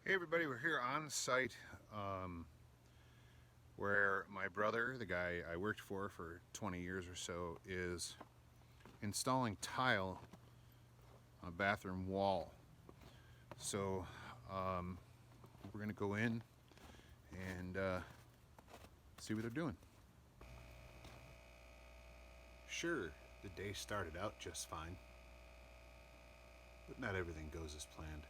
Hey everybody, we're here on site where my brother, the guy I worked for 20 years or so, is installing tile on a bathroom wall. So we're going to go in and see what they're doing. Sure, the day started out just fine, but not everything goes as planned.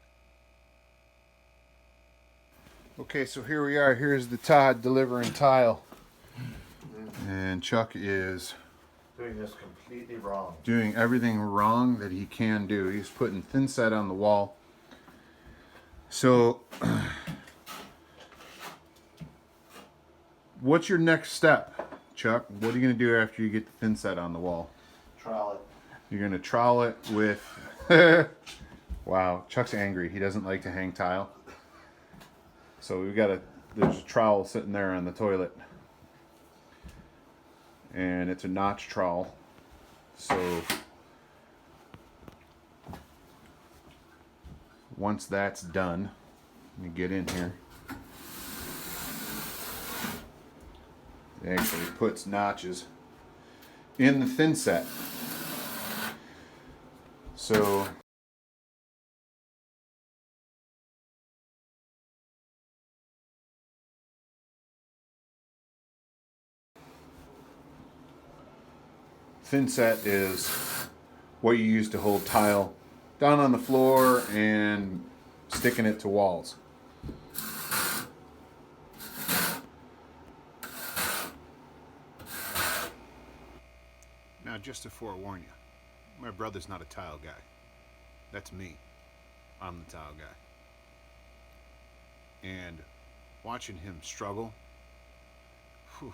Okay, so here we are. Here's the Todd delivering tile. And Chuck is Doing this completely wrong. doing everything wrong that he can do. He's putting thin set on the wall. So, what's your next step, Chuck? What are you going to do after you get the thin set on the wall? Trowel it. You're going to trowel it with... Wow, Chuck's angry. He doesn't like to hang tile. So there's a trowel sitting there on the toilet. And it's a notch trowel. So once that's done, you get in here. It actually puts notches in the thin set. So thin set is what you use to hold tile down on the floor and sticking it to walls. Now, just to forewarn you, my brother's not a tile guy. That's me. I'm the tile guy. And watching him struggle, whew,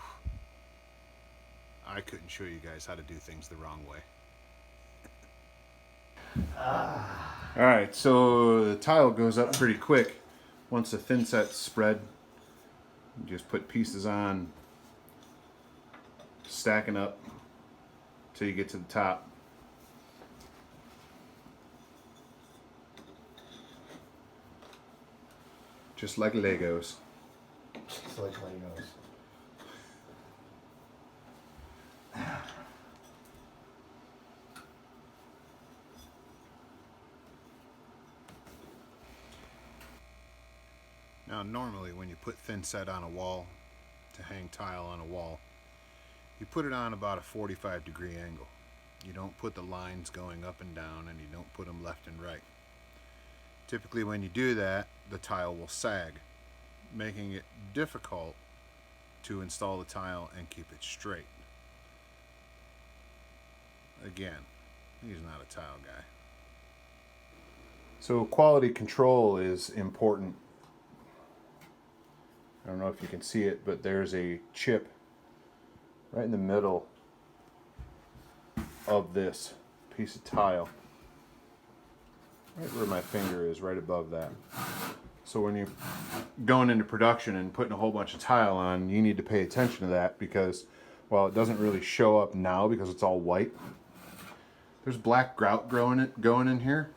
I couldn't show you guys how to do things the wrong way. Alright, so the tile goes up pretty quick. Once the thin set's spread, you just put pieces on, stacking up till you get to the top. Just like Legos. It's like Legos. Now, normally when you put thin set on a wall, to hang tile on a wall, you put it on about a 45-degree angle. You don't put the lines going up and down, and you don't put them left and right. Typically when you do that, the tile will sag, making it difficult to install the tile and keep it straight. Again, he's not a tile guy. So quality control is important. I don't know if you can see it, but there's a chip right in the middle of this piece of tile. Right where my finger is, right above that. So when you're going into production and putting a whole bunch of tile on, you need to pay attention to that because, well, it doesn't really show up now because it's all white. There's black grout going in here,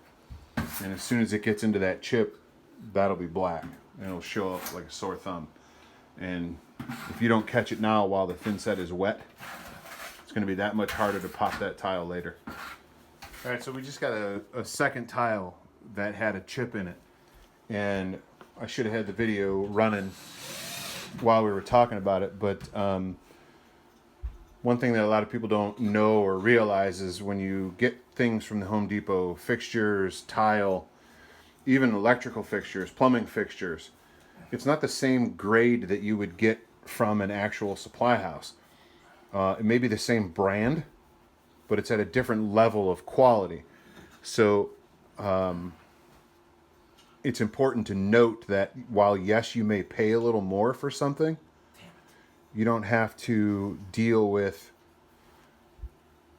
and as soon as it gets into that chip, that'll be black, and it'll show up like a sore thumb. And if you don't catch it now while the thin set is wet, it's going to be that much harder to pop that tile later. All right, so we just got a second tile that had a chip in it, and I should have had the video running while we were talking about it, but one thing that a lot of people don't know or realize is when you get things from the Home Depot, fixtures, tile, even electrical fixtures, plumbing fixtures, it's not the same grade that you would get from an actual supply house. It may be the same brand, but it's at a different level of quality. So it's important to note that while, yes, you may pay a little more for something, you don't have to deal with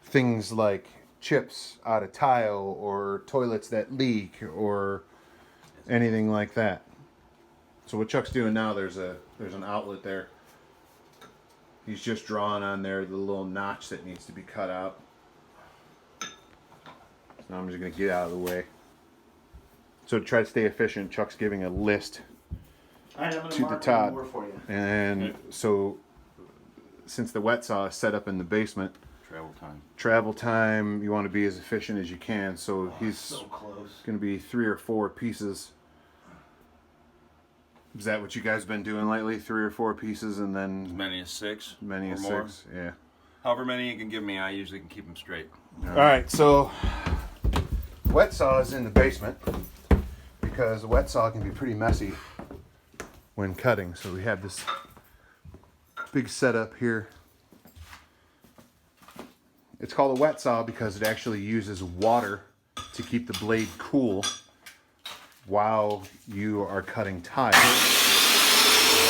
things like chips out of tile or toilets that leak or anything like that. So what Chuck's doing now, there's an outlet there. He's just drawing on there the little notch that needs to be cut out. So now I'm just going to get out of the way. So to try to stay efficient, Chuck's giving a list All right, I'm gonna to the mark top. more for you. And so since the wet saw is set up in the basement, Travel time. you want to be as efficient as you can. So he's So close. going to be 3 or 4 pieces. Is that what you guys been doing lately? 3 or 4 pieces, and As then many as 6. many or as more. 6? Yeah. However many you can give me, I usually can keep them straight. All right, so wet saw is in the basement because the wet saw can be pretty messy when cutting. So we have this big setup here. It's called a wet saw because it actually uses water to keep the blade cool while you are cutting tile.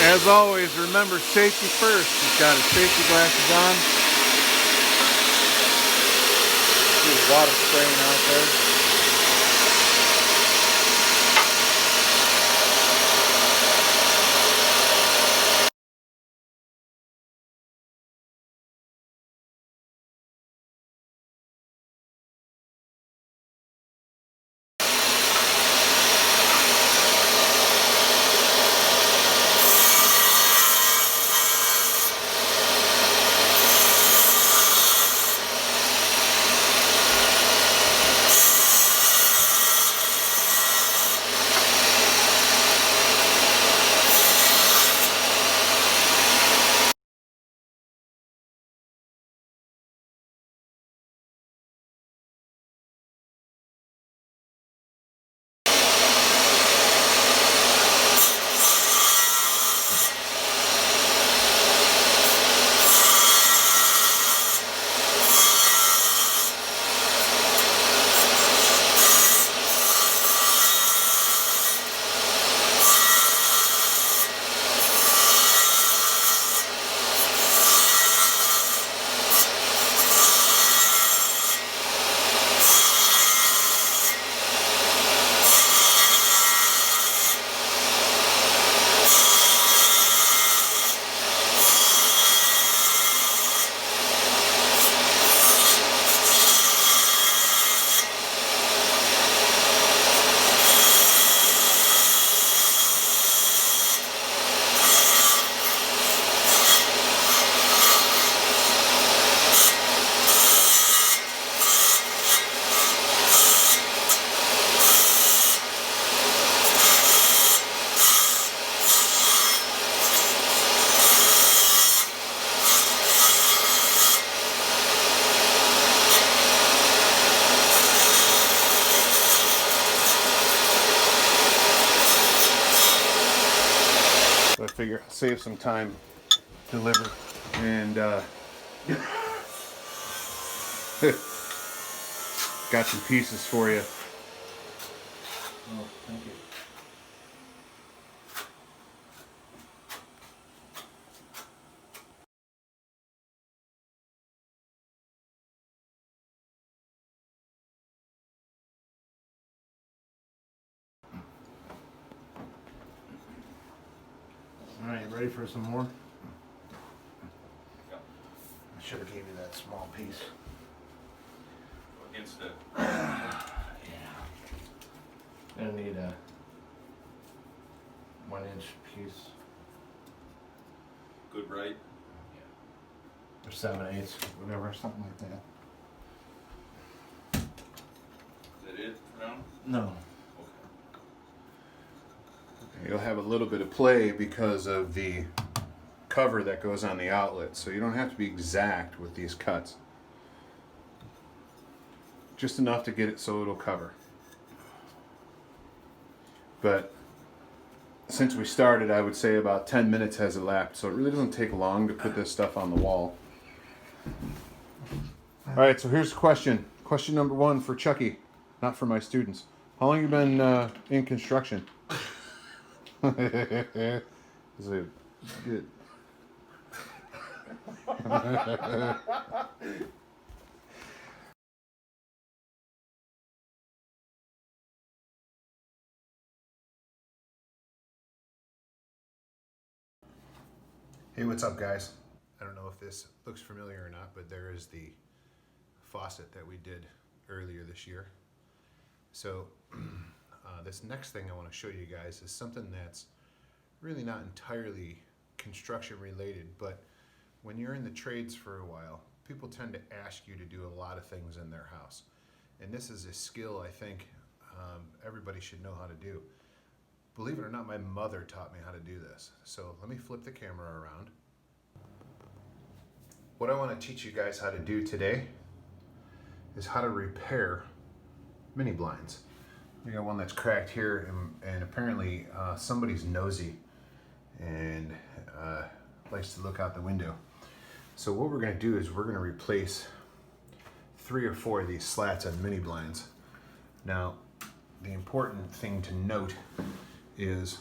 As always, remember safety first. He's got his safety glasses on. See water spraying out there. So I figure I'll save some time, deliver, and got some pieces for you. Oh, thank you. All right, ready for some more? Yep. I should have gave you that small piece. Against it. Gonna need a 1-inch piece Good, right? or 7/8, whatever, something like that. Is that it for now? No. Okay. You'll have a little bit of play because of the cover that goes on the outlet, so you don't have to be exact with these cuts. Just enough to get it so it'll cover. But since we started, I would say about 10 minutes has elapsed, so it really doesn't take long to put this stuff on the wall. All right, so here's the question. Question number 1 for Chucky, not for my students. How long you been in construction? Is it good? Hey, what's up, guys? I don't know if this looks familiar or not, but there is the faucet that we did earlier this year. So this next thing I want to show you guys is something that's really not entirely construction related, but when you're in the trades for a while, people tend to ask you to do a lot of things in their house. And this is a skill I think everybody should know how to do. Believe it or not, my mother taught me how to do this. So let me flip the camera around. What I want to teach you guys how to do today is how to repair mini blinds. We got one that's cracked here, and apparently somebody's nosy and likes to look out the window. So what we're going to do is we're going to replace 3 or 4 of these slats on mini blinds. Now, the important thing to note is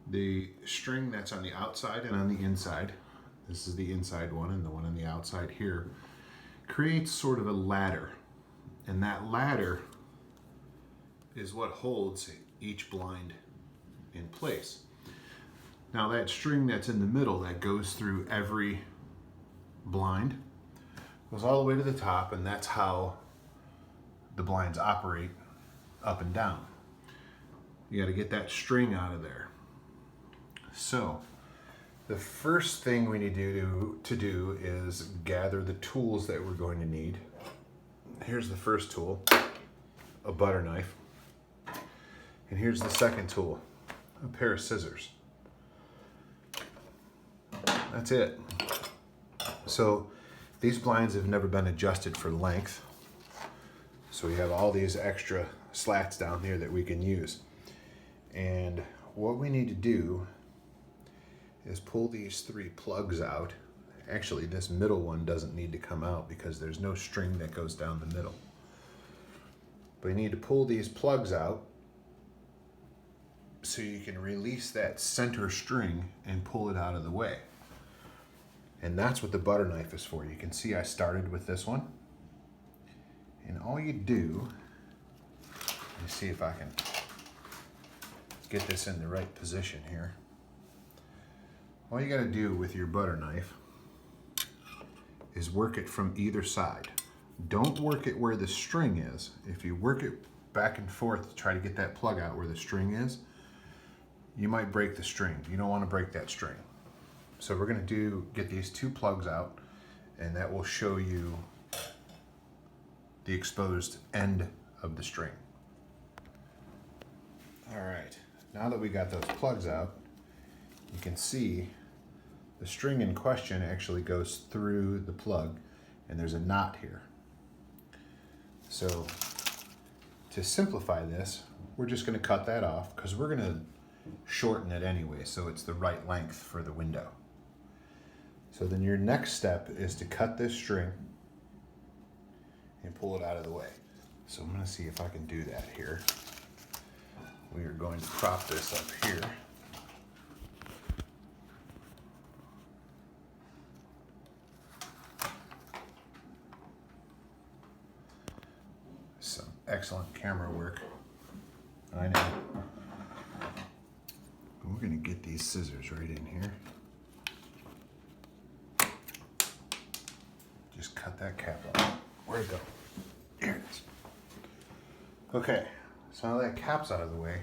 the string that's on the outside and on the inside. This is the inside one, and the one on the outside here creates sort of a ladder, and that ladder is what holds each blind in place. Now that string that's in the middle that goes through every blind goes all the way to the top, and that's how the blinds operate up and down. You got to get that string out of there. So the first thing we need to do is gather the tools that we're going to need. Here's the first tool, a butter knife. And here's the second tool, a pair of scissors. That's it. So these blinds have never been adjusted for length. So we have all these extra slats down here that we can use. And what we need to do is pull these 3 plugs out. Actually, this middle one doesn't need to come out because there's no string that goes down the middle. But you need to pull these plugs out so you can release that center string and pull it out of the way. And that's what the butter knife is for. You can see I started with this one. And all you do, let me see if I can get this in the right position here. All you got to do with your butter knife is work it from either side. Don't work it where the string is. If you work it back and forth to try to get that plug out where the string is, you might break the string. You don't want to break that string. So we're going to get these 2 plugs out, and that will show you the exposed end of the string. All right, now that we got those plugs out, you can see the string in question actually goes through the plug, and there's a knot here. So to simplify this, we're just going to cut that off because we're going to shorten it anyway, so it's the right length for the window. So then your next step is to cut this string and pull it out of the way. So I'm going to see if I can do that here. We are going to prop this up here. Some excellent camera work. I know. We're going to get these scissors right in here. Just cut that cap off. Where'd it go? Here it is. Okay, so now that cap's out of the way,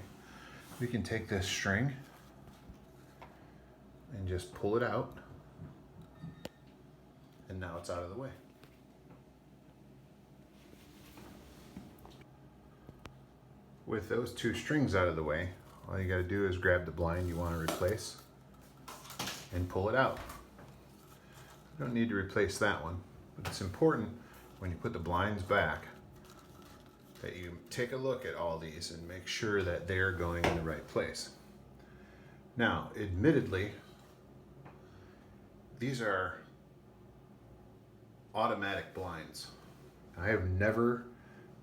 we can take this string and just pull it out, and now it's out of the way. With those 2 strings out of the way, all you got to do is grab the blind you want to replace and pull it out. You don't need to replace that one, but it's important when you put the blinds back that you take a look at all these and make sure that they're going in the right place. Now, admittedly, these are automatic blinds. I have never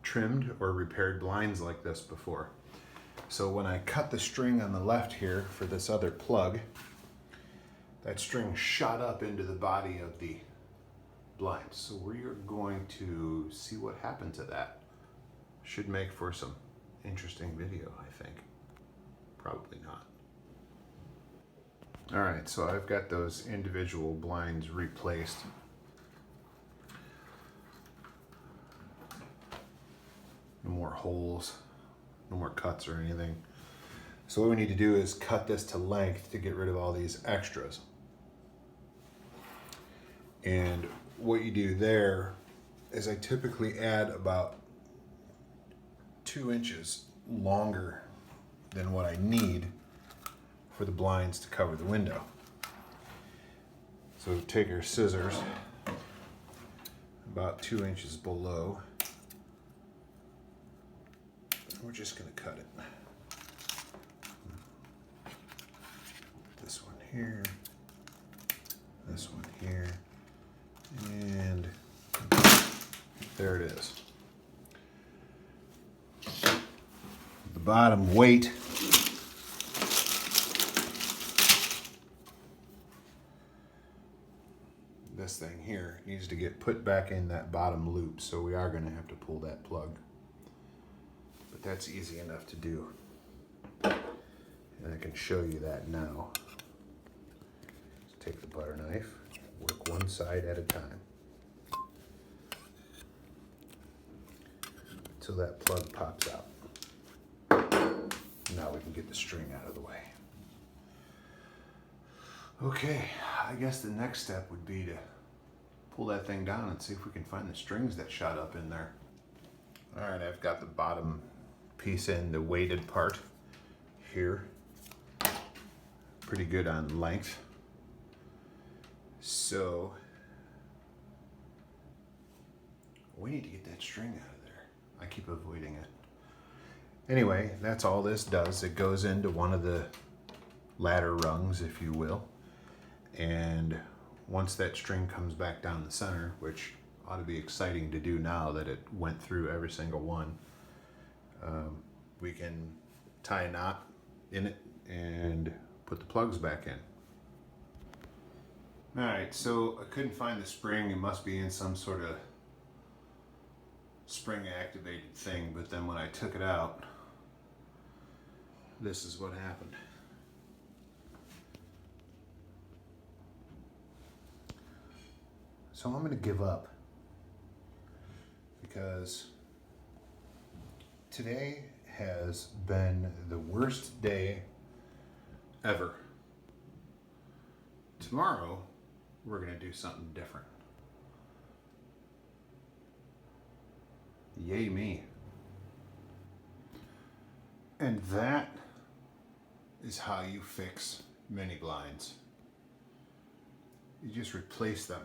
trimmed or repaired blinds like this before. So when I cut the string on the left here for this other plug, that string shot up into the body of the blind. So we're going to see what happened to that. Should make for some interesting video, I think. Probably not. All right, so I've got those individual blinds replaced. No more holes. no more cuts or anything. So what we need to do is cut this to length to get rid of all these extras. And what you do there is I typically add about 2 inches longer than what I need for the blinds to cover the window. So take our scissors about 2 inches below. We're just going to cut it. This one here, this one here, and there it is. The bottom weight this thing here needs to get put back in that bottom loop, so we are going to have to pull that plug. But that's easy enough to do. And I can show you that now. Just take the butter knife, work one side at a time. Until that plug pops out. Now we can get the string out of the way. Okay, I guess the next step would be to pull that thing down and see if we can find the strings that shot up in there. All right, I've got the bottom piece in, the weighted part here. Pretty good on length. So we need to get that string out of there. I keep avoiding it. Anyway, that's all this does. It goes into one of the ladder rungs, if you will. And once that string comes back down the center, which ought to be exciting to do now that it went through every single one, we can tie a knot in it and put the plugs back in. All right, so I couldn't find the spring. It must be in some sort of spring activated thing, but then when I took it out, this is what happened. So I'm gonna give up because today has been the worst day ever. Tomorrow, we're gonna do something different. Yay me. And that is how you fix mini blinds. You just replace them.